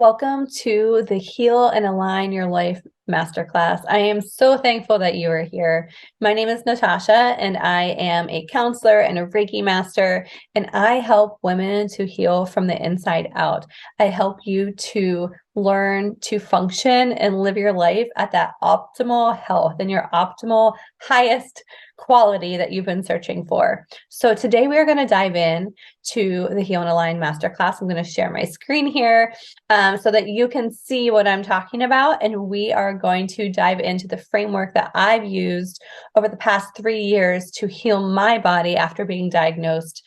Welcome to the Heal and Align Your Life Masterclass. I am so thankful that you are here. My name is Natasha, and I am a counselor and a Reiki master, and I help women to heal from the inside out. I help you to learn to function and live your life at that optimal health and your optimal highest quality that you've been searching for. So today we are going to dive in to the Heal and Align Masterclass. I'm going to share my screen here so that you can see what I'm talking about. And we are going to dive into the framework that I've used over the past 3 years to heal my body after being diagnosed,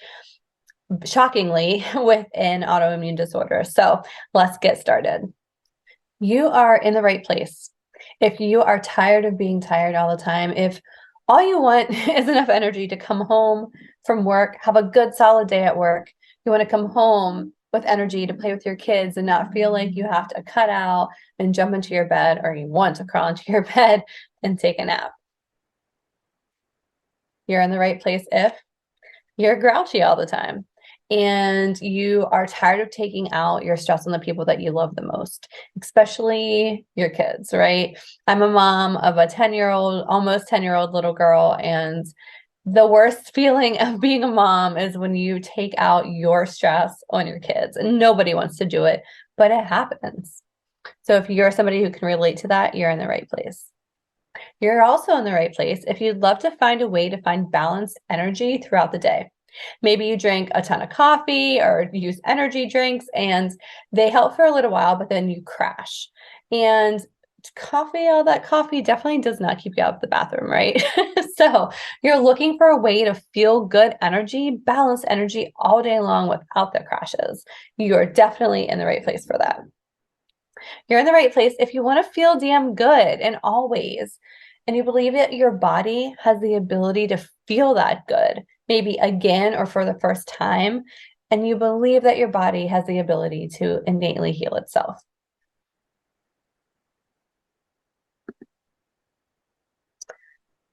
shockingly, with an autoimmune disorder. So let's get started. You are in the right place. If you are tired of being tired all the time, if all you want is enough energy to come home from work, have a good solid day at work, you want to come home with energy to play with your kids and not feel like you have to cut out and jump into your bed, or you want to crawl into your bed and take a nap. You're in the right place if you're grouchy all the time and you are tired of taking out your stress on the people that you love the most, especially your kids, right? I'm a mom of a 10-year-old, almost 10-year-old little girl, and the worst feeling of being a mom is when you take out your stress on your kids, and nobody wants to do it, but it happens. So if you're somebody who can relate to that, you're in the right place. You're also in the right place if you'd love to find a way to find balanced energy throughout the day. Maybe you drink a ton of coffee or use energy drinks and they help for a little while, but then you crash. And all that coffee definitely does not keep you out of the bathroom, right? So you're looking for a way to feel good energy, balanced energy all day long without the crashes. You're definitely in the right place for that. You're in the right place if you want to feel damn good in all ways. And you believe that your body has the ability to feel that good, maybe again or for the first time. And you believe that your body has the ability to innately heal itself.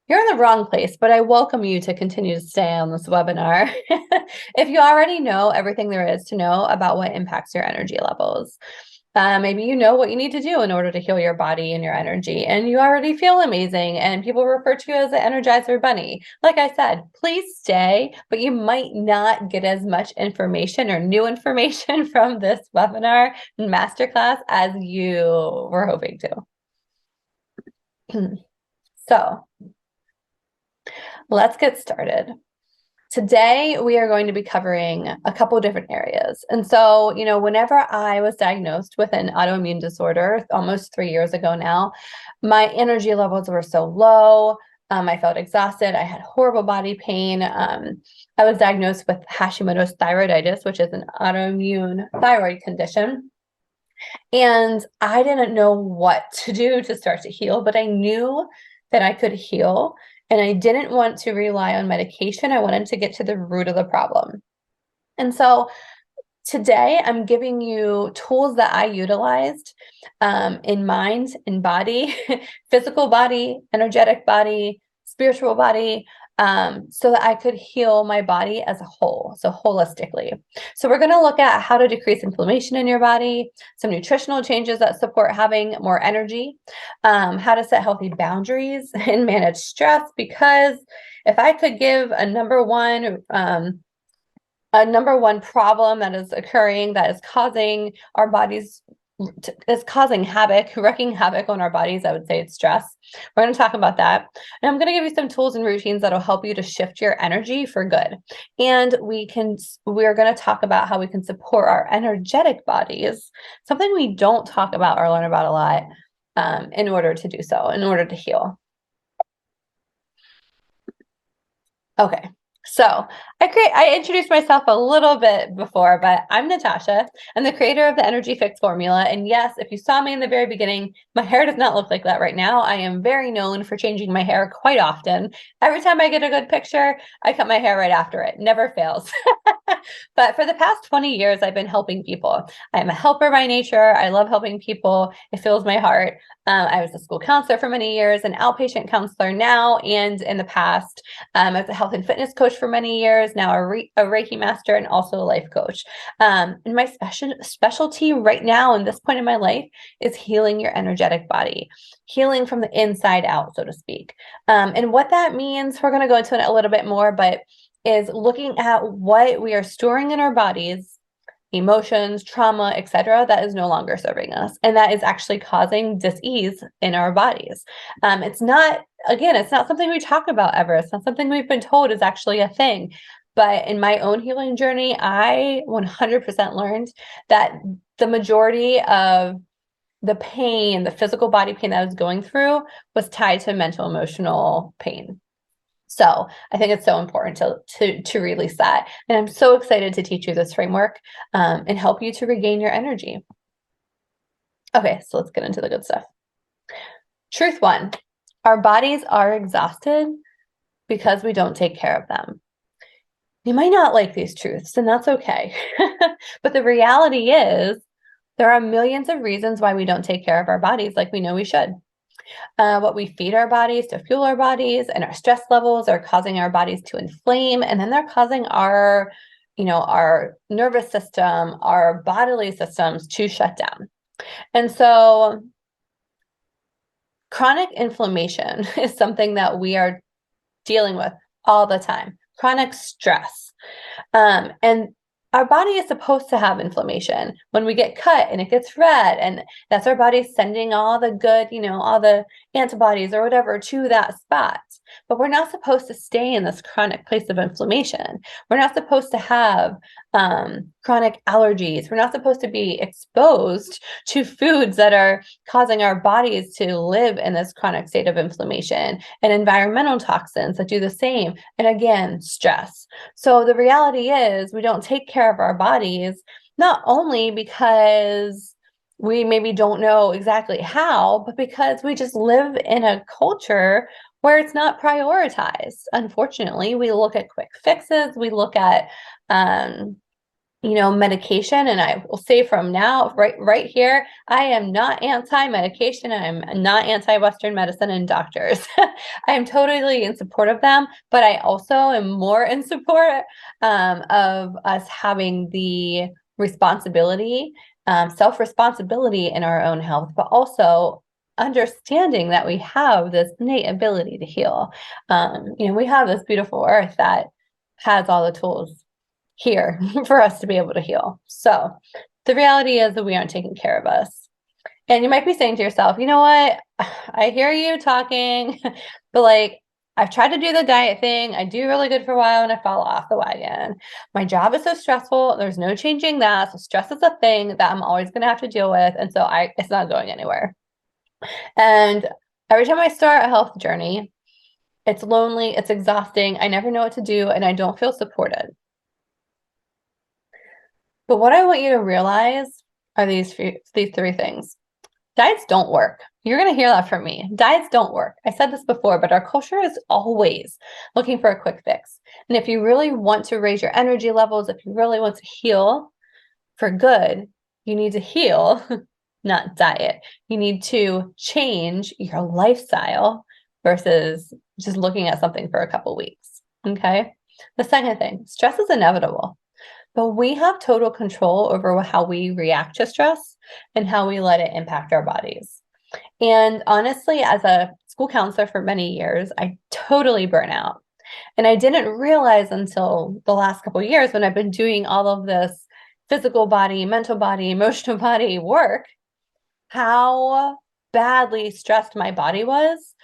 You're in the wrong place, but I welcome you to continue to stay on this webinar. If you already know everything there is to know about what impacts your energy levels, maybe you know what you need to do in order to heal your body and your energy, and you already feel amazing, and people refer to you as the Energizer Bunny. Like I said, please stay, but you might not get as much information or new information from this webinar and masterclass as you were hoping to. So let's get started. Today, we are going to be covering a couple different areas. And so, whenever I was diagnosed with an autoimmune disorder almost 3 years ago now, my energy levels were so low. I felt exhausted. I had horrible body pain. I was diagnosed with Hashimoto's thyroiditis, which is an autoimmune thyroid condition. And I didn't know what to do to start to heal, but I knew that I could heal. And I didn't want to rely on medication. I wanted to get to the root of the problem. And so today I'm giving you tools that I utilized in mind, in body, physical body, energetic body, spiritual body, so that I could heal my body as a whole, so holistically. So we're going to look at how to decrease inflammation in your body, some nutritional changes that support having more energy, how to set healthy boundaries and manage stress, because if I could give a number one problem that is occurring, that is causing our bodies, is causing havoc, wreaking havoc on our bodies, I would say it's stress. We're going to talk about that. And I'm going to give you some tools and routines that'll help you to shift your energy for good. And we're going to talk about how we can support our energetic bodies, something we don't talk about or learn about a lot, in order to do so, in order to heal. Okay. So I introduced myself a little bit before, but I'm Natasha. I'm the creator of the Energy Fix formula. And yes, if you saw me in the very beginning, my hair does not look like that right now. I am very known for changing my hair quite often. Every time I get a good picture, I cut my hair right after it. Never fails. But for the past 20 years, I've been helping people. I am a helper by nature. I love helping people. It fills my heart. I was a school counselor for many years, an outpatient counselor now, and in the past, as a health and fitness coach for many years. years now, a Reiki master and also a life coach. And my specialty right now in this point in my life is healing your energetic body, healing from the inside out, so to speak. And what that means, we're going to go into it a little bit more, but is looking at what we are storing in our bodies, emotions, trauma, etc., that is no longer serving us. And that is actually causing dis-ease in our bodies. It's not something we talk about ever. It's not something we've been told is actually a thing. But in my own healing journey, I 100% learned that the majority of the pain, the physical body pain that I was going through was tied to mental, emotional pain. So I think it's so important to release that. And I'm so excited to teach you this framework and help you to regain your energy. Okay, so let's get into the good stuff. Truth one, our bodies are exhausted because we don't take care of them. You might not like these truths, and that's okay. But the reality is there are millions of reasons why we don't take care of our bodies like we know we should. What we feed our bodies to fuel our bodies, and our stress levels are causing our bodies to inflame, and then they're causing our nervous system, our bodily systems to shut down. And so chronic inflammation is something that we are dealing with all the time. Chronic stress. And our body is supposed to have inflammation when we get cut and it gets red, and that's our body sending all the good, all the antibodies or whatever to that spot. But we're not supposed to stay in this chronic place of inflammation. We're not supposed to have chronic allergies. We're not supposed to be exposed to foods that are causing our bodies to live in this chronic state of inflammation, and environmental toxins that do the same. And again, stress. So the reality is we don't take care of our bodies, not only because we maybe don't know exactly how, but because we just live in a culture where it's not prioritized. Unfortunately, we look at quick fixes, we look at medication. And I will say from now, right here, I am not anti-medication. I'm not anti-Western medicine and doctors. I am totally in support of them, but I also am more in support of us having the responsibility, self-responsibility in our own health, but also understanding that we have this innate ability to heal. We have this beautiful earth that has all the tools here for us to be able to heal. So the reality is that we aren't taking care of us. And you might be saying to yourself, you know what? I hear you talking, but I've tried to do the diet thing. I do really good for a while and I fall off the wagon. My job is so stressful. There's no changing that. So stress is a thing that I'm always going to have to deal with. And so it's not going anywhere. And every time I start a health journey, it's lonely, it's exhausting. I never know what to do, and I don't feel supported. But what I want you to realize are these three things. Diets don't work. You're going to hear that from me. Diets don't work. I said this before, but our culture is always looking for a quick fix. And if you really want to raise your energy levels, if you really want to heal for good, you need to heal, not diet. You need to change your lifestyle versus just looking at something for a couple weeks. Okay. The second thing, stress is inevitable. But we have total control over how we react to stress and how we let it impact our bodies. And honestly, as a school counselor for many years, I totally burn out. And I didn't realize until the last couple of years when I've been doing all of this physical body, mental body, emotional body work, how badly stressed my body was.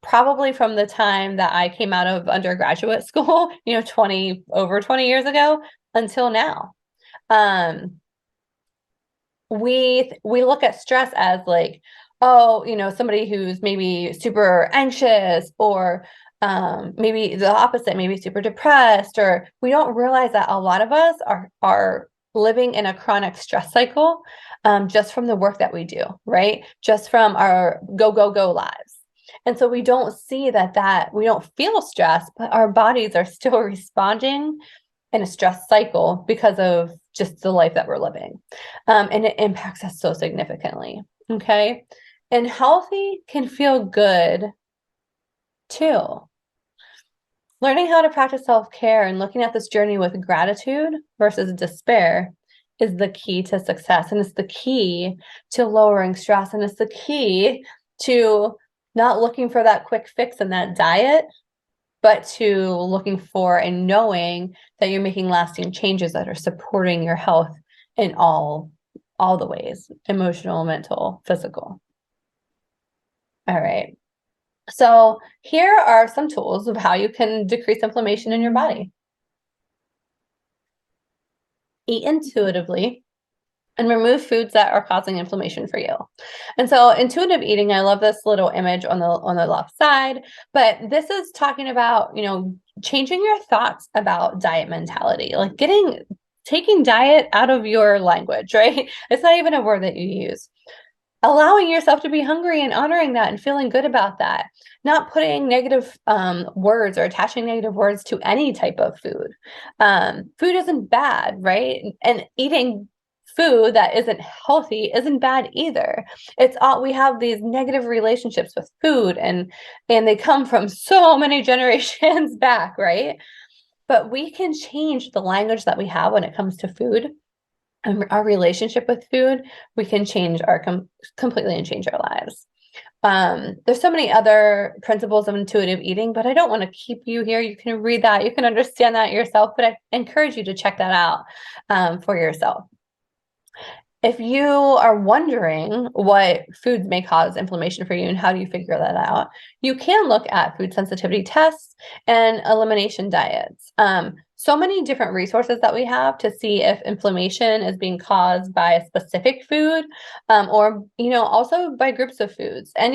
Probably from the time that I came out of undergraduate school, over 20 years ago until now. We look at stress as somebody who's maybe super anxious, or maybe the opposite, maybe super depressed, or we don't realize that a lot of us are living in a chronic stress cycle just from the work that we do, right? Just from our go lives. And so we don't see that we don't feel stress, but our bodies are still responding in a stress cycle because of just the life that we're living. And it impacts us so significantly. Okay. And healthy can feel good too. Learning how to practice self-care and looking at this journey with gratitude versus despair is the key to success. And it's the key to lowering stress. And it's the key to not looking for that quick fix in that diet, but to looking for and knowing that you're making lasting changes that are supporting your health in all the ways, emotional, mental, physical. All right. So here are some tools of how you can decrease inflammation in your body. Eat intuitively and remove foods that are causing inflammation for you. And so intuitive eating, I love this little image on the left side, but this is talking about, changing your thoughts about diet mentality, like taking diet out of your language, right? It's not even a word that you use. Allowing yourself to be hungry and honoring that and feeling good about that, not putting negative words or attaching negative words to any type of food. Food isn't bad, right? And eating food that isn't healthy isn't bad either. It's all, we have these negative relationships with food, and they come from so many generations back, right? But we can change the language that we have when it comes to food and our relationship with food. We can change our completely and change our lives. There's so many other principles of intuitive eating, but I don't want to keep you here. You can read that, you can understand that yourself, but I encourage you to check that out for yourself. If you are wondering what foods may cause inflammation for you and how do you figure that out, you can look at food sensitivity tests and elimination diets. So many different resources that we have to see if inflammation is being caused by a specific food, or, also by groups of foods. And,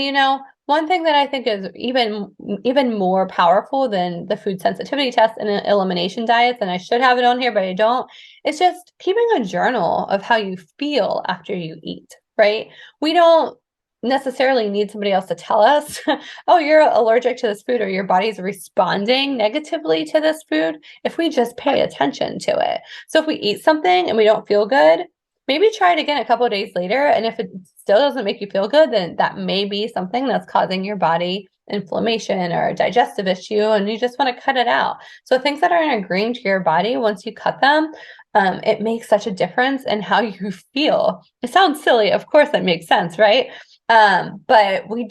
one thing that I think is even more powerful than the food sensitivity test and elimination diets, and I should have it on here, but I don't, it's just keeping a journal of how you feel after you eat, right? We don't necessarily need somebody else to tell us, oh, you're allergic to this food or your body's responding negatively to this food, if we just pay attention to it. So if we eat something and we don't feel good, maybe try it again a couple of days later. And if it still doesn't make you feel good, then that may be something that's causing your body inflammation or a digestive issue, and you just want to cut it out. So things that are agreeing to your body, once you cut them, it makes such a difference in how you feel. It sounds silly. Of course, that makes sense, right? But we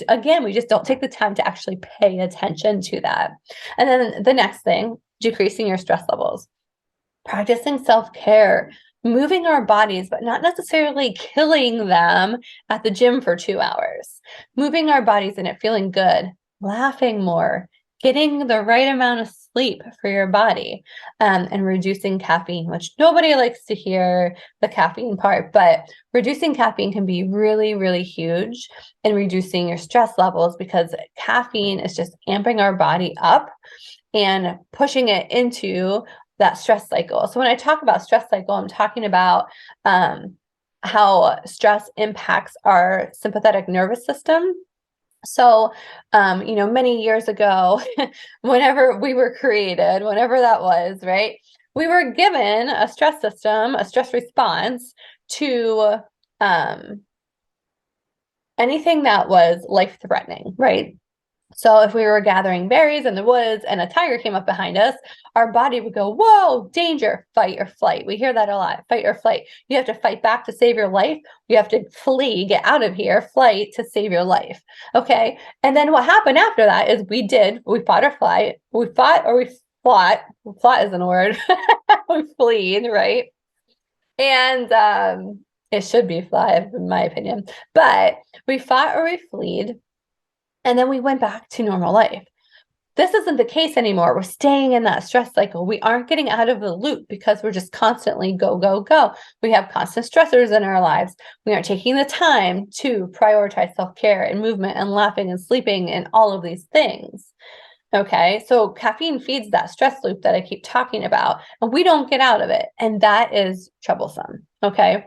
just don't take the time to actually pay attention to that. And then the next thing, decreasing your stress levels, practicing self-care, moving our bodies, but not necessarily killing them at the gym for 2 hours, moving our bodies and it feeling good, laughing more, getting the right amount of sleep for your body, and reducing caffeine, which nobody likes to hear the caffeine part, but reducing caffeine can be really, really huge in reducing your stress levels, because caffeine is just amping our body up and pushing it into that stress cycle. So when I talk about stress cycle, I'm talking about how stress impacts our sympathetic nervous system. So, many years ago, whenever we were created, whenever that was, right, we were given a stress system, a stress response to anything that was life-threatening, right? So if we were gathering berries in the woods and a tiger came up behind us, our body would go, whoa, danger, fight or flight. We hear that a lot, fight or flight. You have to fight back to save your life. You have to flee, get out of here, flight to save your life. Okay. And then what happened after that is we fought or flight. We fought or we fought. Fought isn't a word. We fleed, right? And it should be fly, in my opinion. But we fought or we fleed. And then we went back to normal life. This isn't the case anymore. We're staying in that stress cycle. We aren't getting out of the loop because we're just constantly go, go, go. We have constant stressors in our lives. We aren't taking the time to prioritize self-care and movement and laughing and sleeping and all of these things. Okay, so caffeine feeds that stress loop that I keep talking about, and we don't get out of it. And that is troublesome. Okay.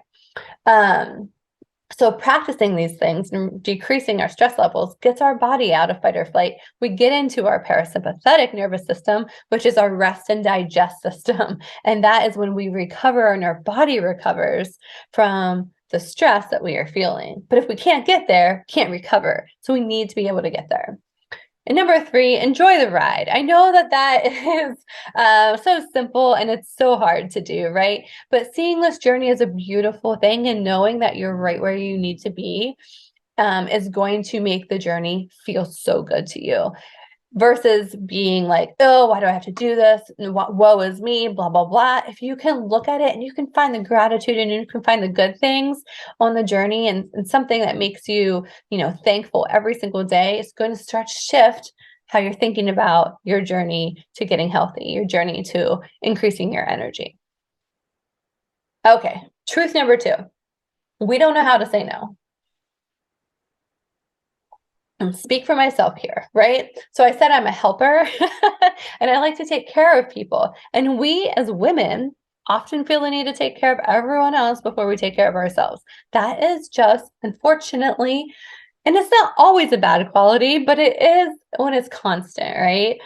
So practicing these things and decreasing our stress levels gets our body out of fight or flight. We get into our parasympathetic nervous system, which is our rest and digest system. And that is when we recover and our body recovers from the stress that we are feeling. But if we can't get there, can't recover. So we need to be able to get there. And number three, enjoy the ride. I know that that is so simple and it's so hard to do, right? But seeing this journey is a beautiful thing, and knowing that you're right where you need to be is going to make the journey feel so good to you, versus being like, oh, why do I have to do this? And woe is me, blah, blah, blah. If you can look at it and you can find the gratitude and you can find the good things on the journey, and something that makes you, thankful every single day, it's going to start to shift how you're thinking about your journey to getting healthy, your journey to increasing your energy. Okay, truth number two, we don't know how to say no. Speak for myself here, right? So I said I'm a helper and I like to take care of people. And we as women often feel the need to take care of everyone else before we take care of ourselves. That is just, unfortunately, and it's not always a bad quality, but it is when it's constant, right?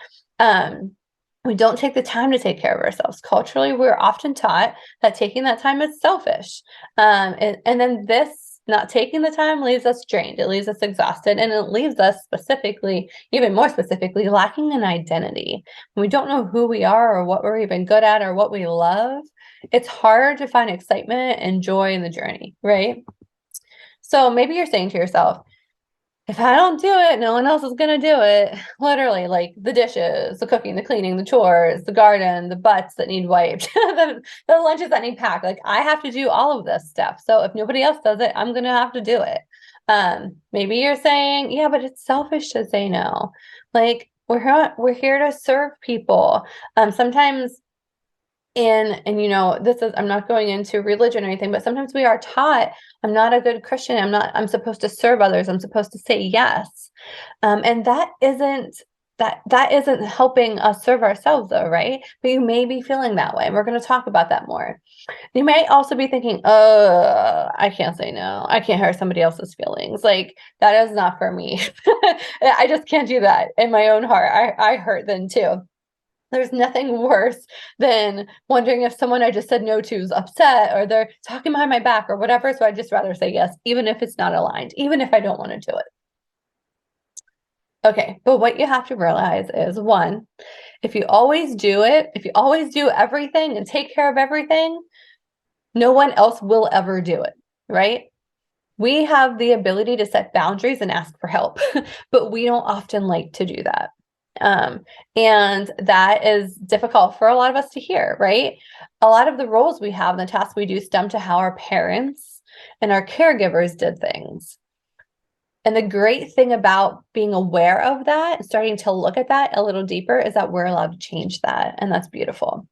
We don't take the time to take care of ourselves. Culturally, we're often taught that taking that time is selfish. And then this not taking the time leaves us drained. It leaves us exhausted, and it leaves us specifically, even more specifically, lacking an identity. When we don't know who we are or what we're even good at or what we love, it's hard to find excitement and joy in the journey, right? So maybe you're saying to yourself, if I don't do it, no one else is going to do it. Literally, like the dishes, the cooking, the cleaning, the chores, the garden, the butts that need wiped, the lunches that need packed. Like I have to do all of this stuff. So if nobody else does it, I'm going to have to do it. Maybe you're saying, yeah, but it's selfish to say no. Like we're here to serve people. Sometimes this is, I'm not going into religion or anything, but sometimes we are taught, I'm not a good Christian, I'm supposed to serve others, I'm supposed to say yes. And that isn't helping us serve ourselves though, right? But you may be feeling that way, and we're going to talk about that more. You might also be thinking, oh, I can't say no, I can't hurt somebody else's feelings, like that is not for me. I just can't do that. In my own heart, I hurt then too. There's nothing worse than wondering if someone I just said no to is upset, or they're talking behind my back or whatever. So I'd just rather say yes, even if it's not aligned, even if I don't want to do it. Okay, but what you have to realize is, one, if you always do it, if you always do everything and take care of everything, no one else will ever do it, right? We have the ability to set boundaries and ask for help, but we don't often like to do that. And that is difficult for a lot of us to hear, right? A lot of the roles we have and the tasks we do stem to how our parents and our caregivers did things. And the great thing about being aware of that and starting to look at that a little deeper is that we're allowed to change that. And that's beautiful.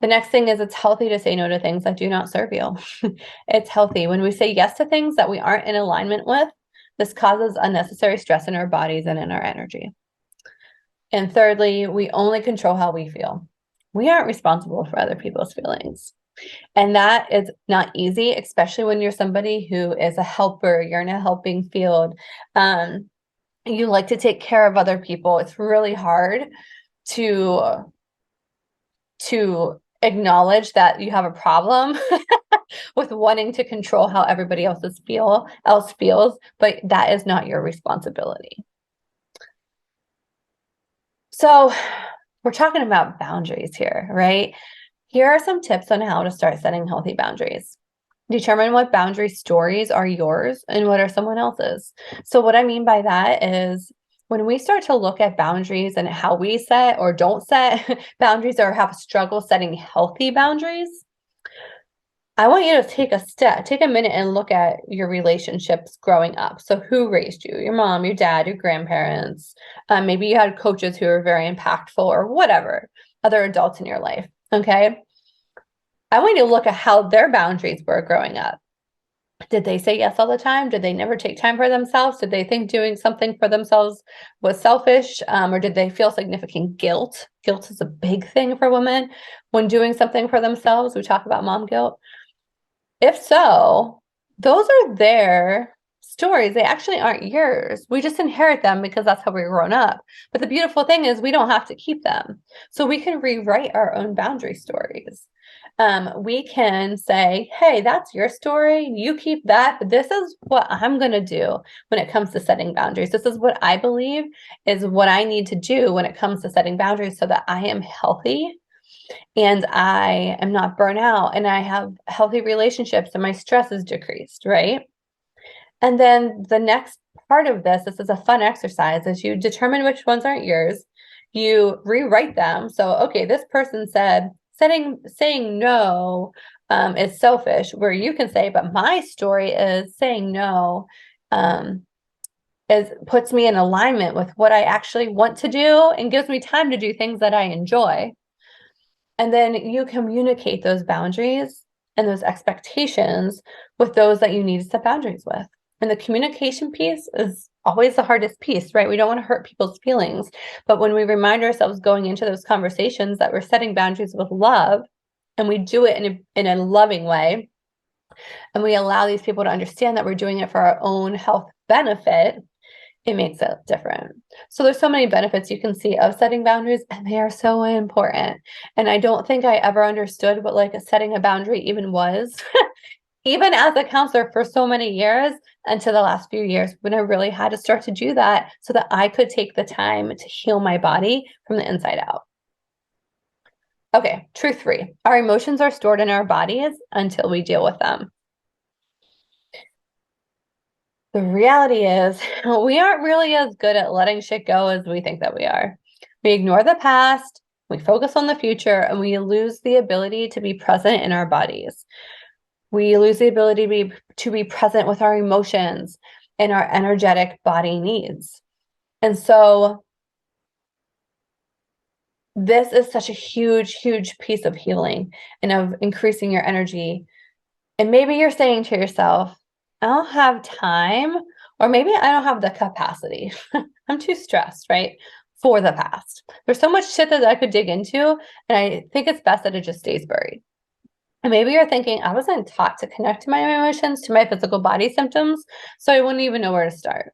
The next thing is, it's healthy to say no to things that do not serve you. It's healthy. When we say yes to things that we aren't in alignment with, this causes unnecessary stress in our bodies and in our energy. And thirdly, we only control how we feel. We aren't responsible for other people's feelings. And that is not easy, especially when you're somebody who is a helper, you're in a helping field. You like to take care of other people. It's really hard to acknowledge that you have a problem with wanting to control how everybody else feels, but that is not your responsibility. So we're talking about boundaries here, right? Here are some tips on how to start setting healthy boundaries. Determine what boundary stories are yours and what are someone else's. So what I mean by that is, when we start to look at boundaries and how we set or don't set boundaries, or have struggle setting healthy boundaries, I want you to take a minute and look at your relationships growing up. So who raised you? Your mom, your dad, your grandparents. Maybe you had coaches who were very impactful, or whatever, other adults in your life. Okay. I want you to look at how their boundaries were growing up. Did they say yes all the time? Did they never take time for themselves? Did they think doing something for themselves was selfish? Or did they feel significant guilt? Guilt is a big thing for women when doing something for themselves. We talk about mom guilt. If so, those are their stories. They actually aren't yours. We just inherit them because that's how we're grown up. But the beautiful thing is, we don't have to keep them. So we can rewrite our own boundary stories. we can say, hey, that's your story. You keep that. This is what I'm going to do when it comes to setting boundaries. This is what I believe is what I need to do when it comes to setting boundaries so that I am healthy and I am not burnt out and I have healthy relationships and my stress is decreased, right? And then the next part of this is a fun exercise, is you determine which ones aren't yours. You rewrite them. So, okay, this person said saying no is selfish, where you can say, but my story is saying no puts me in alignment with what I actually want to do and gives me time to do things that I enjoy. And then you communicate those boundaries and those expectations with those that you need to set boundaries with. And the communication piece is always the hardest piece, right? We don't want to hurt people's feelings. But when we remind ourselves going into those conversations that we're setting boundaries with love, and we do it in a loving way, and we allow these people to understand that we're doing it for our own health benefit, it makes it different. So there's so many benefits you can see of setting boundaries, and they are so important. And I don't think I ever understood what like setting a boundary even was, even as a counselor for so many years, until the last few years when I really had to start to do that so that I could take the time to heal my body from the inside out. Okay, truth 3. Our emotions are stored in our bodies until we deal with them. The reality is, we aren't really as good at letting shit go as we think that we are. We ignore the past, we focus on the future, and we lose the ability to be present in our bodies. We lose the ability to be present with our emotions and our energetic body needs. And so this is such a huge, huge piece of healing and of increasing your energy. And maybe you're saying to yourself, I don't have time, or maybe I don't have the capacity. I'm too stressed, right? For the past. There's so much shit that I could dig into, and I think it's best that it just stays buried. And maybe you're thinking, I wasn't taught to connect to my emotions, to my physical body symptoms, so I wouldn't even know where to start.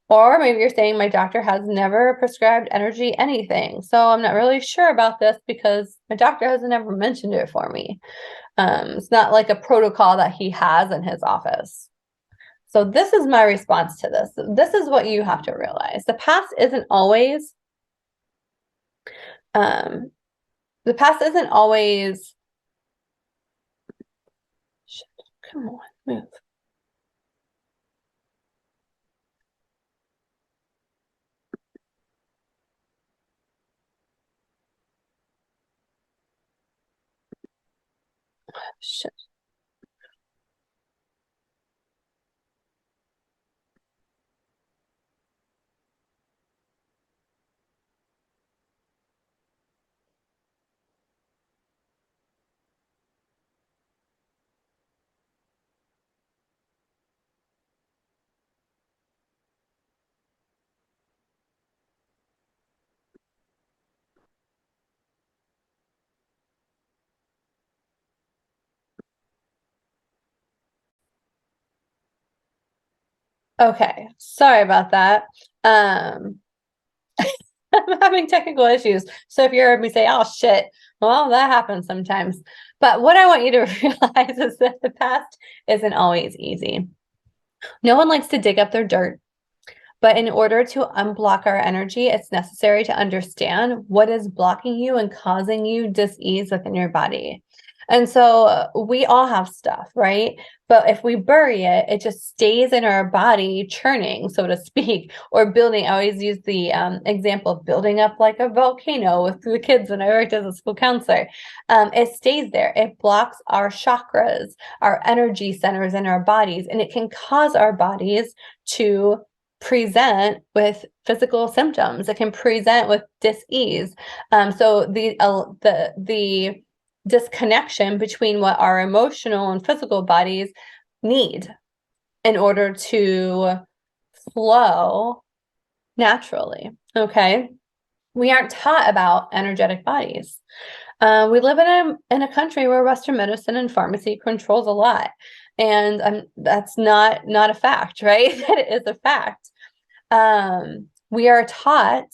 Or maybe you're saying my doctor has never prescribed energy anything, so I'm not really sure about this because my doctor hasn't ever mentioned it for me. It's not like a protocol that he has in his office. So this is my response to this. This is what you have to realize. The past isn't always, um, the past isn't always, shit, come on, move. Shit. Okay, sorry about that. I'm having technical issues. So if you heard me say, oh shit, well, that happens sometimes. But what I want you to realize is that the past isn't always easy. No one likes to dig up their dirt. But in order to unblock our energy, it's necessary to understand what is blocking you and causing you dis-ease within your body. And so we all have stuff, right? But if we bury it, it just stays in our body churning, so to speak, or building. I always use the example of building up like a volcano with the kids when I worked as a school counselor. It stays there. It blocks our chakras, our energy centers in our bodies, and it can cause our bodies to present with physical symptoms. It can present with dis-ease. So the disconnection between what our emotional and physical bodies need in order to flow naturally. Okay. We aren't taught about energetic bodies. We live in a country where Western medicine and pharmacy controls a lot. And that's not a fact, right? That is a fact. We are taught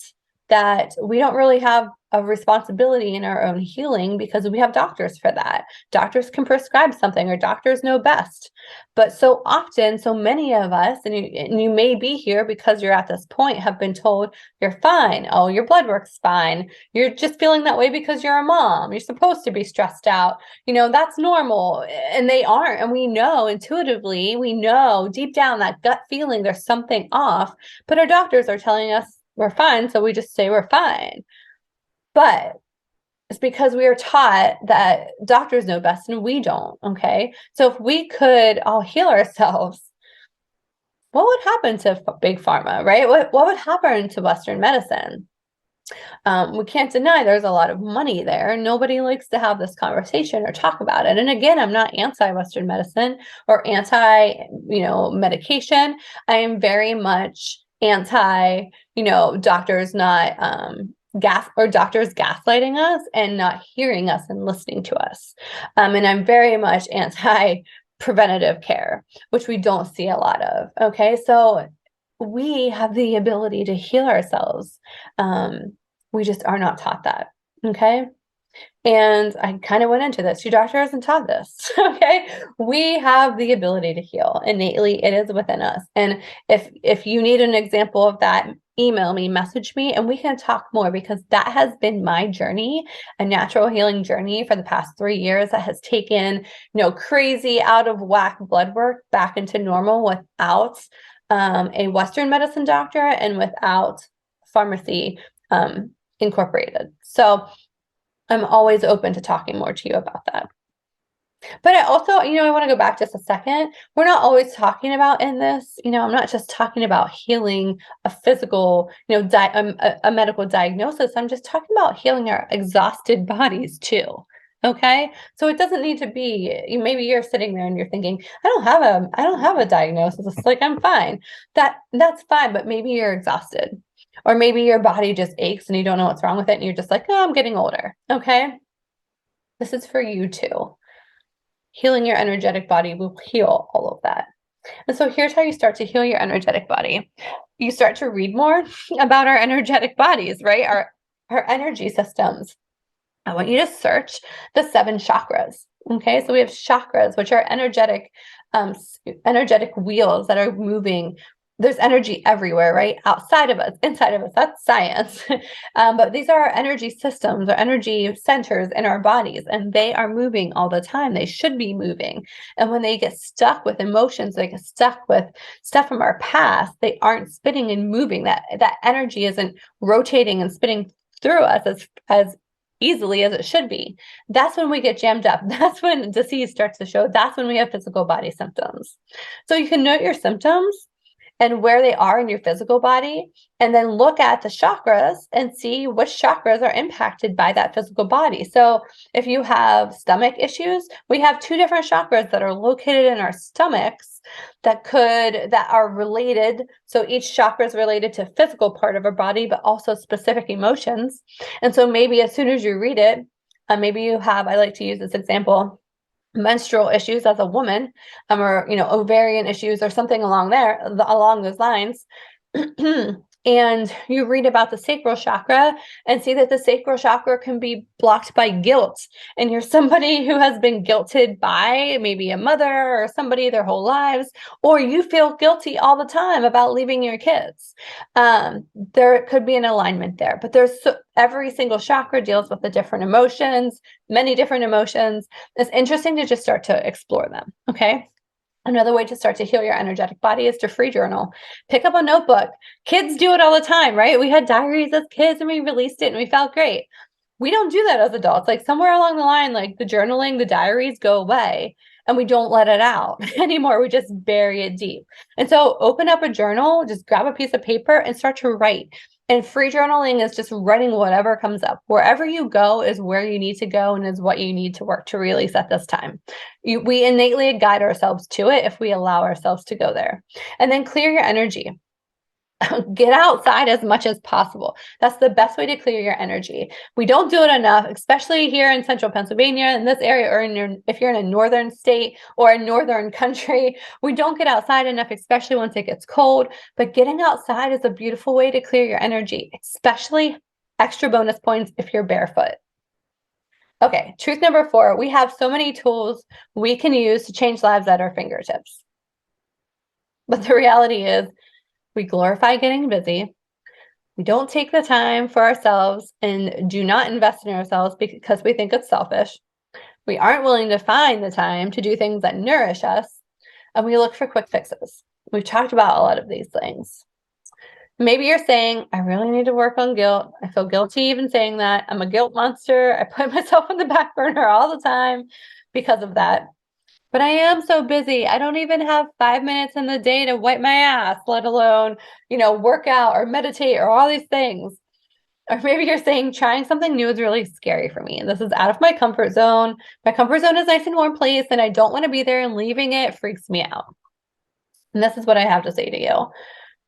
that we don't really have of responsibility in our own healing because we have doctors for that. Doctors can prescribe something, or doctors know best. But so often, so many of us, and you may be here because you're at this point, have been told you're fine. Oh, your blood work's fine. You're just feeling that way because you're a mom. You're supposed to be stressed out. That's normal. And they aren't. And we know intuitively, we know deep down that gut feeling there's something off, but our doctors are telling us we're fine. So we just say we're fine. But it's because we are taught that doctors know best and we don't. Okay. So if we could all heal ourselves, what would happen to big pharma, right? What would happen to Western medicine? We can't deny there's a lot of money there. Nobody likes to have this conversation or talk about it. And again, I'm not anti-Western medicine or medication. I am very much anti, doctors not doctors gaslighting us and not hearing us and listening to us. And I'm very much anti preventative care, which we don't see a lot of. Okay. So we have the ability to heal ourselves. We just are not taught that. Okay. And I kind of went into this. Your doctor hasn't taught this. Okay. We have the ability to heal innately. It is within us. And if you need an example of that, email me, message me, and we can talk more, because that has been my journey, a natural healing journey for the past 3 years that has taken, crazy out of whack blood work back into normal without a Western medicine doctor and without pharmacy incorporated. So I'm always open to talking more to you about that. But I also, I want to go back just a second. We're not always talking about in this, I'm not just talking about healing a physical, a medical diagnosis. I'm just talking about healing our exhausted bodies too. Okay. So it doesn't need to be, maybe you're sitting there and you're thinking, I don't have a diagnosis. It's like, I'm fine. That's fine. But maybe you're exhausted, or maybe your body just aches and you don't know what's wrong with it. And you're just like, oh, I'm getting older. Okay. This is for you too. Healing your energetic body will heal all of that. And so here's how you start to heal your energetic body. You start to read more about our energetic bodies, right? Our energy systems. I want you to search the 7 chakras. Okay, so we have chakras, which are energetic wheels that are moving. There's energy everywhere, right? Outside of us, inside of us. That's science. But these are our energy systems or energy centers in our bodies, and they are moving all the time. They should be moving. And when they get stuck with emotions, they get stuck with stuff from our past, they aren't spinning and moving. That energy isn't rotating and spinning through us as easily as it should be. That's when we get jammed up. That's when disease starts to show. That's when we have physical body symptoms. So you can note your symptoms and where they are in your physical body, and then look at the chakras and see which chakras are impacted by that physical body. So if you have stomach issues, we have 2 different chakras that are located in our stomachs that are related. So each chakra is related to physical part of our body, but also specific emotions. And so maybe as soon as you read it, maybe you have, I like to use this example, menstrual issues as a woman, or ovarian issues or something along those lines. And you read about the sacral chakra and see that the sacral chakra can be blocked by guilt. And you're somebody who has been guilted by maybe a mother or somebody their whole lives, or you feel guilty all the time about leaving your kids. There could be an alignment there, but every single chakra deals with the different emotions, many different emotions. It's interesting to just start to explore them. Okay. Another way to start to heal your energetic body is to free journal. Pick up a notebook. Kids do it all the time, right? We had diaries as kids and we released it and we felt great. We don't do that as adults. Like somewhere along the line, like the journaling, the diaries go away and we don't let it out anymore. We just bury it deep. And so open up a journal, just grab a piece of paper and start to write. And free journaling is just writing whatever comes up. Wherever you go is where you need to go and is what you need to work to release at this time. We innately guide ourselves to it if we allow ourselves to go there. And then clear your energy. Get outside as much as possible. That's the best way to clear your energy. We don't do it enough, especially here in central Pennsylvania, in this area, or if you're in a northern state or a northern country. We don't get outside enough, especially once it gets cold. But getting outside is a beautiful way to clear your energy, especially Extra bonus points if you're barefoot. Okay, truth number 4, we have so many tools we can use to change lives at our fingertips. But the reality is we glorify getting busy. We don't take the time for ourselves and do not invest in ourselves because we think it's selfish. We aren't willing to find the time to do things that nourish us, and we look for quick fixes. We've talked about a lot of these things. Maybe you're saying, I really need to work on guilt. I feel guilty even saying that. I'm a guilt monster. I put myself on the back burner all the time because of that. But I am so busy. I don't even have 5 minutes in the day to wipe my ass, let alone, work out or meditate or all these things. Or maybe you're saying trying something new is really scary for me. This is out of my comfort zone. My comfort zone is nice and warm place, and I don't want to be there, and leaving it freaks me out. And this is what I have to say to you.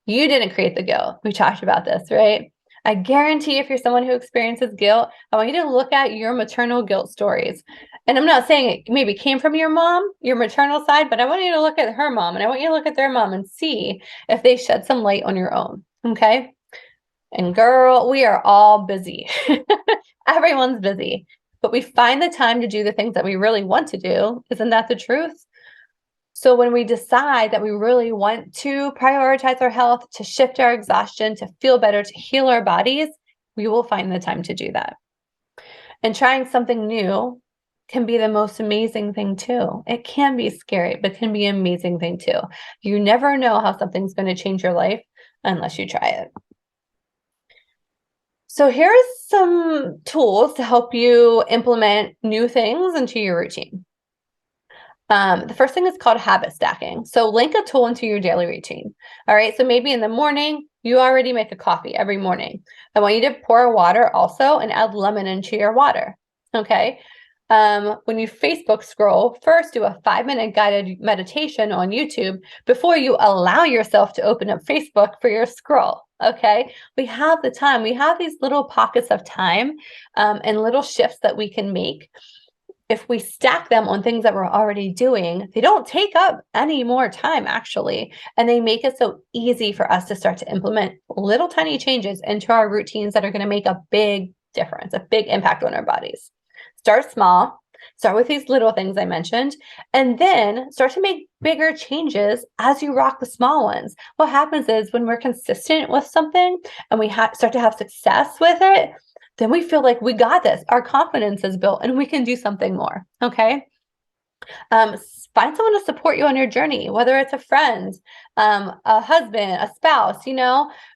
You didn't create the guilt. We talked about this, right? I guarantee if you're someone who experiences guilt, I want you to look at your maternal guilt stories. And I'm not saying it maybe came from your mom, your maternal side, but I want you to look at her mom and I want you to look at their mom and see if they shed some light on your own. Okay. And girl, we are all busy. Everyone's busy, but we find the time to do the things that we really want to do. Isn't that the truth? So when we decide that we really want to prioritize our health, to shift our exhaustion, to feel better, to heal our bodies, we will find the time to do that. And trying something new can be the most amazing thing too. It can be scary, but can be an amazing thing too. You never know how something's going to change your life unless you try it. So here are some tools to help you implement new things into your routine. The first thing is called habit stacking. So link a tool into your daily routine. All right. So maybe in the morning, you already make a coffee every morning. I want you to pour water also and add lemon into your water. Okay. When you Facebook scroll, first do a 5-minute guided meditation on YouTube before you allow yourself to open up Facebook for your scroll. Okay. We have the time. We have these little pockets of time and little shifts that we can make. If we stack them on things that we're already doing, they don't take up any more time actually. And they make it so easy for us to start to implement little tiny changes into our routines that are going to make a big difference, a big impact on our bodies. Start small, start with these little things I mentioned, and then start to make bigger changes as you rock the small ones. What happens is when we're consistent with something and we start to have success with it, then we feel like we got this. Our confidence is built and we can do something more. Okay. Find someone to support you on your journey, whether it's a friend, a husband, a spouse,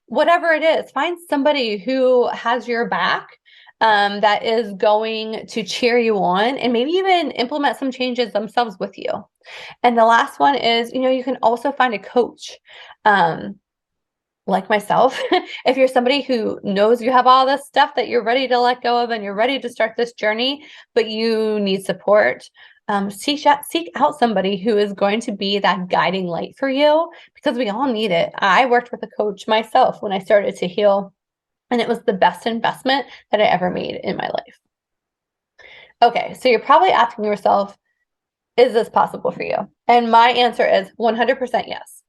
whatever it is, find somebody who has your back, that is going to cheer you on and maybe even implement some changes themselves with you. And the last one is, you can also find a coach. Like myself, if you're somebody who knows you have all this stuff that you're ready to let go of and you're ready to start this journey, but you need support, seek out somebody who is going to be that guiding light for you because we all need it. I worked with a coach myself when I started to heal, and it was the best investment that I ever made in my life. Okay, so you're probably asking yourself, is this possible for you? And my answer is 100% yes.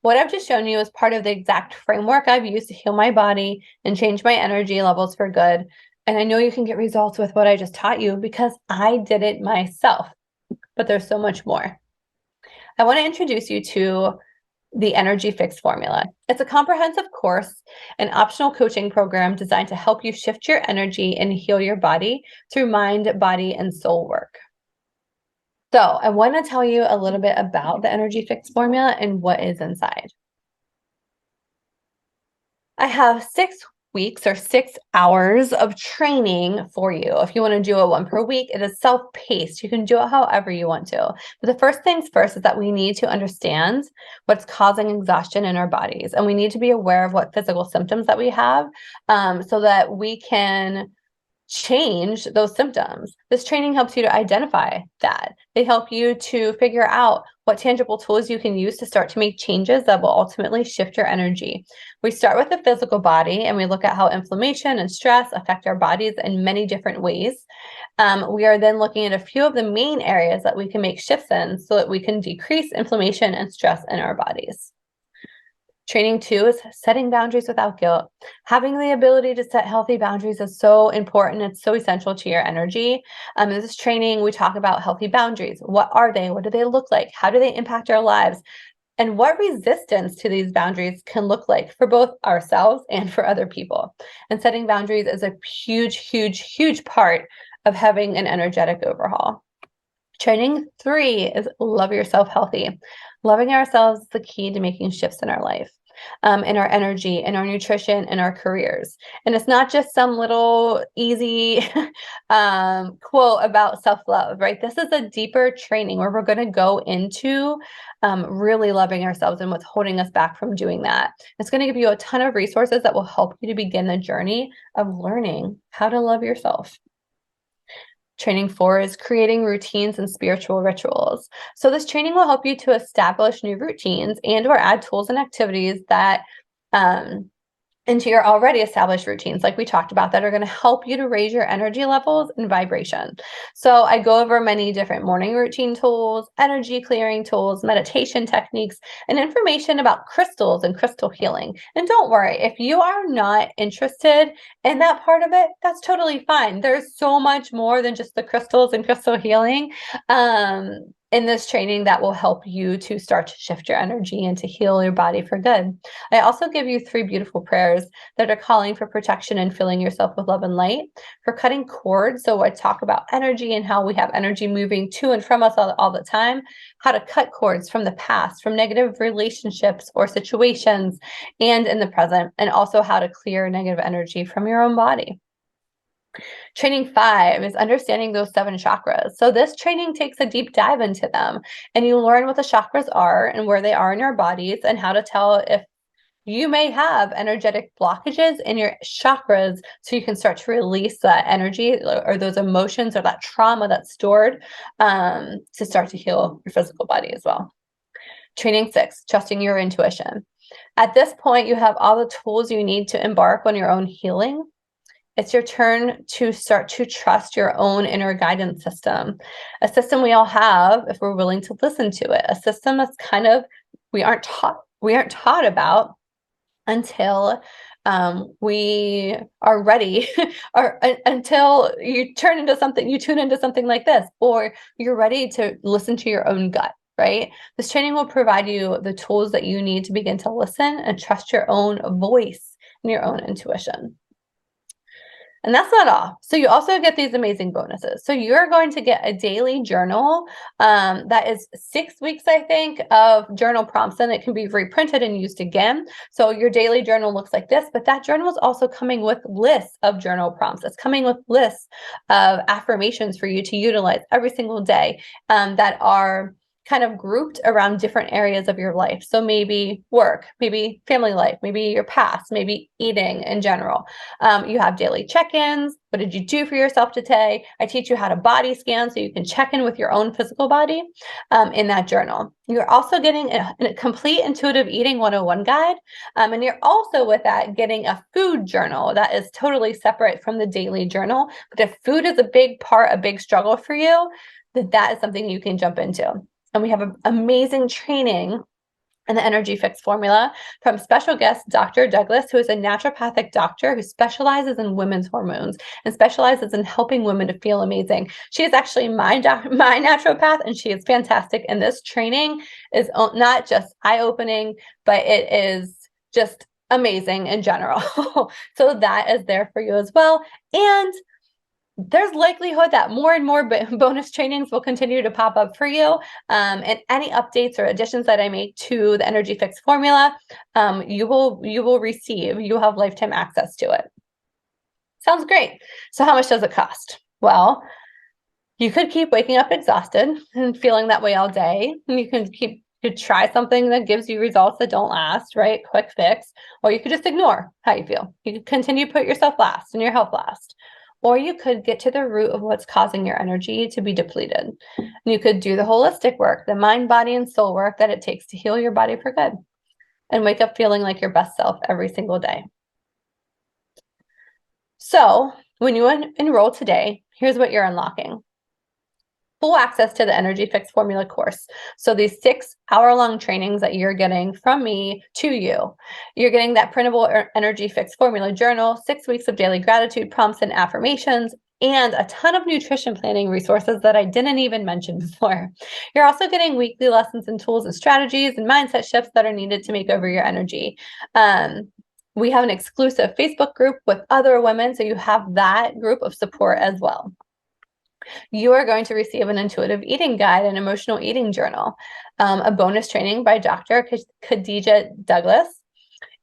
What I've just shown you is part of the exact framework I've used to heal my body and change my energy levels for good. And I know you can get results with what I just taught you because I did it myself, but there's so much more. I want to introduce you to the Energy Fix Formula. It's a comprehensive course, an optional coaching program designed to help you shift your energy and heal your body through mind, body, and soul work. So I want to tell you a little bit about the Energy Fix Formula and what is inside. I have 6 weeks or 6 hours of training for you. If you want to do it 1 per week, it is self-paced. You can do it however you want to. But the first things first is that we need to understand what's causing exhaustion in our bodies. And we need to be aware of what physical symptoms that we have so that we can change those symptoms. This training helps you to identify that. They help you to figure out what tangible tools you can use to start to make changes that will ultimately shift your energy. We start with the physical body and we look at how inflammation and stress affect our bodies in many different ways. We are then looking at a few of the main areas that we can make shifts in so that we can decrease inflammation and stress in our bodies. Training 2 is setting boundaries without guilt. Having the ability to set healthy boundaries is so important. It's so essential to your energy. In this training, we talk about healthy boundaries. What are they? What do they look like? How do they impact our lives? And what resistance to these boundaries can look like for both ourselves and for other people. And setting boundaries is a huge, huge, huge part of having an energetic overhaul. Training 3 is love yourself healthy. Loving ourselves is the key to making shifts in our life, in our energy, in our nutrition, in our careers. And it's not just some little easy quote about self-love, right? This is a deeper training where we're going to go into really loving ourselves and what's holding us back from doing that. It's going to give you a ton of resources that will help you to begin the journey of learning how to love yourself. Training 4 is creating routines and spiritual rituals. So this training will help you to establish new routines and or add tools and activities that into your already established routines, like we talked about, that are going to help you to raise your energy levels and vibration. So I go over many different morning routine tools, energy clearing tools, meditation techniques, and information about crystals and crystal healing. And don't worry, if you are not interested in that part of it, that's totally fine. There's so much more than just the crystals and crystal healing in this training that will help you to start to shift your energy and to heal your body for good. I also give you 3 beautiful prayers that are calling for protection and filling yourself with love and light, for cutting cords. So I talk about energy and how we have energy moving to and from us all the time, how to cut cords from the past, from negative relationships or situations, and in the present, and also how to clear negative energy from your own body. Training 5 is understanding those 7 chakras. So this training takes a deep dive into them, and you learn what the chakras are and where they are in your bodies, and how to tell if you may have energetic blockages in your chakras, so you can start to release that energy or those emotions or that trauma that's stored, to start to heal your physical body as well. Training 6, trusting your intuition. At this point, you have all the tools you need to embark on your own healing. It's your turn to start to trust your own inner guidance system, a system we all have if we're willing to listen to it, a system that's kind of we aren't taught about until we are ready, or until you tune into something like this, or you're ready to listen to your own gut. Right? This training will provide you the tools that you need to begin to listen and trust your own voice and your own intuition. And that's not all. So you also get these amazing bonuses. So you're going to get a daily journal that is 6 weeks, I think, of journal prompts, and it can be reprinted and used again. So your daily journal looks like this, but that journal is also coming with lists of journal prompts. It's coming with lists of affirmations for you to utilize every single day that are kind of grouped around different areas of your life. So maybe work, maybe family life, maybe your past, maybe eating in general. You have daily check-ins. What did you do for yourself today? I teach you how to body scan so you can check in with your own physical body in that journal. You're also getting a complete intuitive eating 101 guide. And you're also with that getting a food journal that is totally separate from the daily journal. But if food is a big struggle for you, then that is something you can jump into. And we have an amazing training in the Energy Fix formula from special guest Dr. Douglas, who is a naturopathic doctor who specializes in women's hormones and specializes in helping women to feel amazing. She is actually my naturopath, and she is fantastic. And this training is not just eye-opening, but it is just amazing in general. So that is there for you as well. And there's likelihood that more and more bonus trainings will continue to pop up for you. And any updates or additions that I make to the Energy Fix formula, you will receive. You have lifetime access to it. Sounds great. So how much does it cost? Well, you could keep waking up exhausted and feeling that way all day. And you could try something that gives you results that don't last, right? Quick fix. Or you could just ignore how you feel. You could continue to put yourself last and your health last. Or you could get to the root of what's causing your energy to be depleted. And you could do the holistic work, the mind, body, and soul work that it takes to heal your body for good, and wake up feeling like your best self every single day. So when you enroll today, here's what you're unlocking. full access to the Energy Fix Formula course. So these 6-hour-long trainings that you're getting from me to you, you're getting that printable Energy Fix Formula journal, 6 weeks of daily gratitude prompts and affirmations, and a ton of nutrition planning resources that I didn't even mention before. You're also getting weekly lessons and tools and strategies and mindset shifts that are needed to make over your energy. We have an exclusive Facebook group with other women, so you have that group of support as well. You are going to receive an intuitive eating guide, an emotional eating journal, a bonus training by Dr. Khadija Douglas,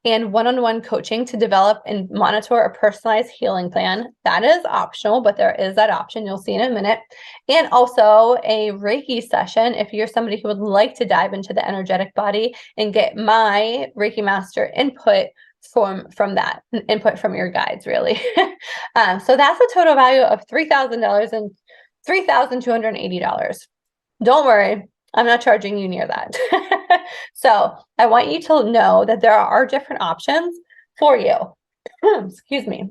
and one-on-one coaching to develop and monitor a personalized healing plan. That is optional, but there is that option. You'll see in a minute. And also a Reiki session if you're somebody who would like to dive into the energetic body and get my Reiki Master input from that, input from your guides, really. So that's a total value of $3,000 and $3,280. Don't worry, I'm not charging you near that. So I want you to know that there are different options for you. Excuse me.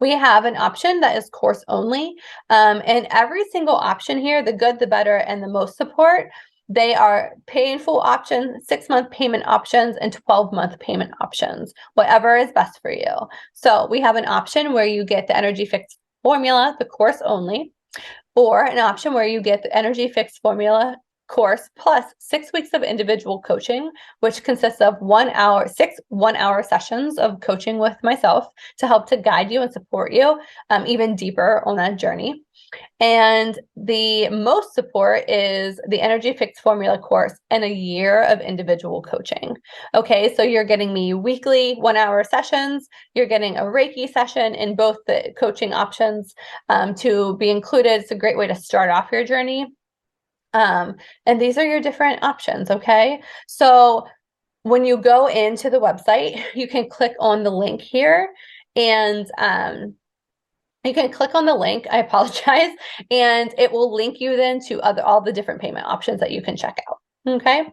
We have an option that is course only. And every single option here, the good, the better, and the most support, they are pay in full options, 6-month payment options, and 12-month payment options, whatever is best for you. So we have an option where you get the Energy Fix Formula, the course only, or an option where you get the Energy Fix Formula course plus 6 weeks of individual coaching, which consists of 6 1-hour sessions of coaching with myself to help to guide you and support you even deeper on that journey. And the most support is the Energy Fix Formula course and a year of individual coaching. Okay, so you're getting me weekly 1-hour sessions. You're getting a Reiki session in both the coaching options to be included. It's a great way to start off your journey. And these are your different options. Okay, so when you go into the website, you can click on the link here and you can click on the link, I apologize, and it will link you then to all the different payment options that you can check out, okay?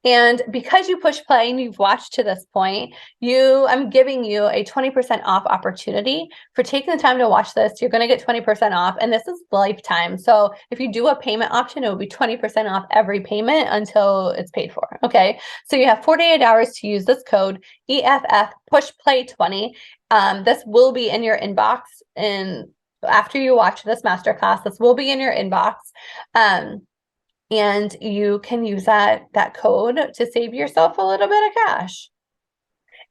And because you push play and you've watched to this point, I'm giving you a 20% off opportunity for taking the time to watch this. You're going to get 20% off, and this is lifetime. So if you do a payment option, it will be 20% off every payment until it's paid for, okay? So you have 48 hours to use this code EFF PushPlay20. This will be in your inbox, and after you watch this masterclass, this will be in your inbox. And you can use that code to save yourself a little bit of cash.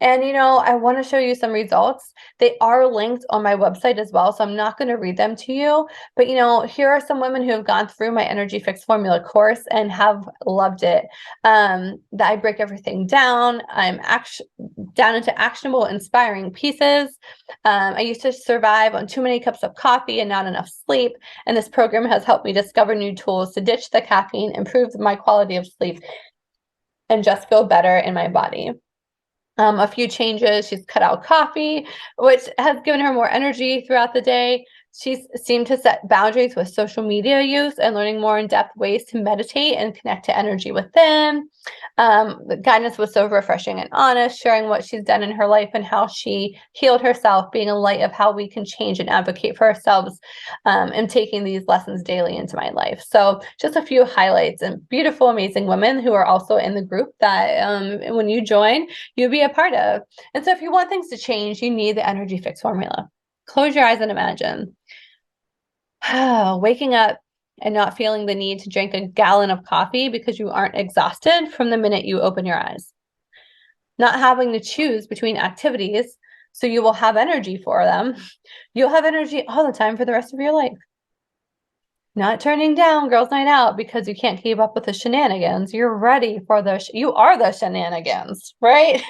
And, I want to show you some results. They are linked on my website as well, so I'm not going to read them to you. But, here are some women who have gone through my Energy Fix Formula course and have loved it. That I break everything down. I'm down into actionable, inspiring pieces. I used to survive on too many cups of coffee and not enough sleep. And this program has helped me discover new tools to ditch the caffeine, improve my quality of sleep, and just feel better in my body. A few changes. She's cut out coffee, which has given her more energy throughout the day. She's seemed to set boundaries with social media use and learning more in-depth ways to meditate and connect to energy within. The guidance was so refreshing and honest, sharing what she's done in her life and how she healed herself, being a light of how we can change and advocate for ourselves, and taking these lessons daily into my life. So just a few highlights, and beautiful, amazing women who are also in the group that when you join, you'll be a part of. And so if you want things to change, you need the Energy Fix Formula. Close your eyes and imagine waking up and not feeling the need to drink a gallon of coffee because you aren't exhausted from the minute you open your eyes. Not having to choose between activities so you will have energy for them. You'll have energy all the time for the rest of your life. Not turning down girls' night out because you can't keep up with the shenanigans. You're ready for you are the shenanigans, right?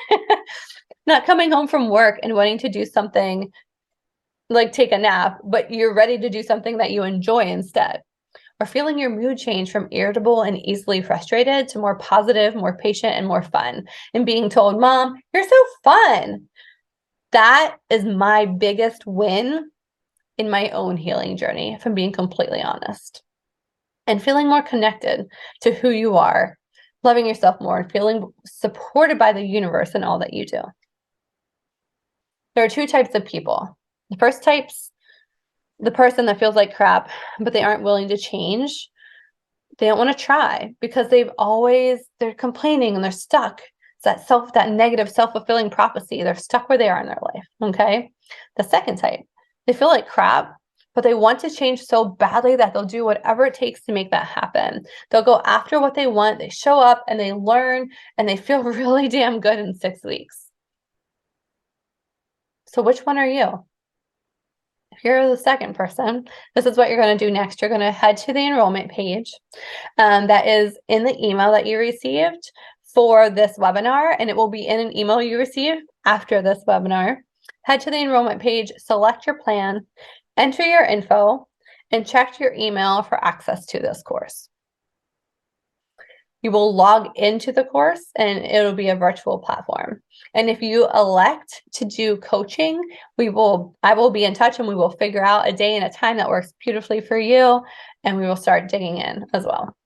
Not coming home from work and wanting to do something like take a nap, but you're ready to do something that you enjoy instead. Or feeling your mood change from irritable and easily frustrated to more positive, more patient, and more fun. And being told, Mom, you're so fun. That is my biggest win in my own healing journey, if I'm being completely honest. And feeling more connected to who you are, loving yourself more, and feeling supported by the universe in all that you do. There are 2 types of people. The first types the person that feels like crap, but they aren't willing to change. They don't want to try because they're complaining and they're stuck. It's that negative self-fulfilling prophecy. They're stuck where they are in their life. Okay. The second type, they feel like crap, but they want to change so badly that they'll do whatever it takes to make that happen. They'll go after what they want. They show up and they learn and they feel really damn good in 6 weeks. So which one are you? If you're the second person, this is what you're going to do next. You're going to head to the enrollment page that is in the email that you received for this webinar, and it will be in an email you receive after this webinar. Head to the enrollment page, select your plan, enter your info, and check your email for access to this course. You will log into the course and it'll be a virtual platform. And if you elect to do coaching, I will be in touch and we will figure out a day and a time that works beautifully for you, and we will start digging in as well.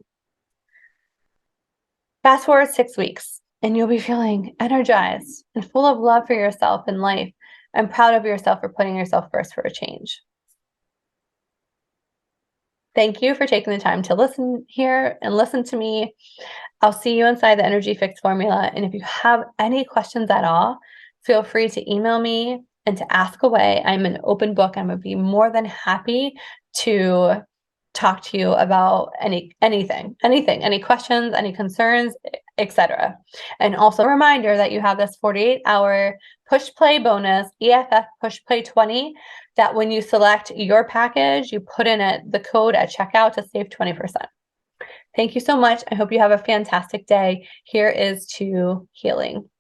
Fast forward 6 weeks and you'll be feeling energized and full of love for yourself and life, and proud of yourself for putting yourself first for a change. Thank you for taking the time to listen here and listen to me. I'll see you inside the Energy Fix formula. And if you have any questions at all, feel free to email me and to ask away. I'm an open book. I'm going to be more than happy to talk to you about anything, any questions, any concerns, etc. And also a reminder that you have this 48-hour push play bonus, EFF push play 20, that when you select your package, you put in the code at checkout to save 20%. Thank you so much. I hope you have a fantastic day. Here is to healing.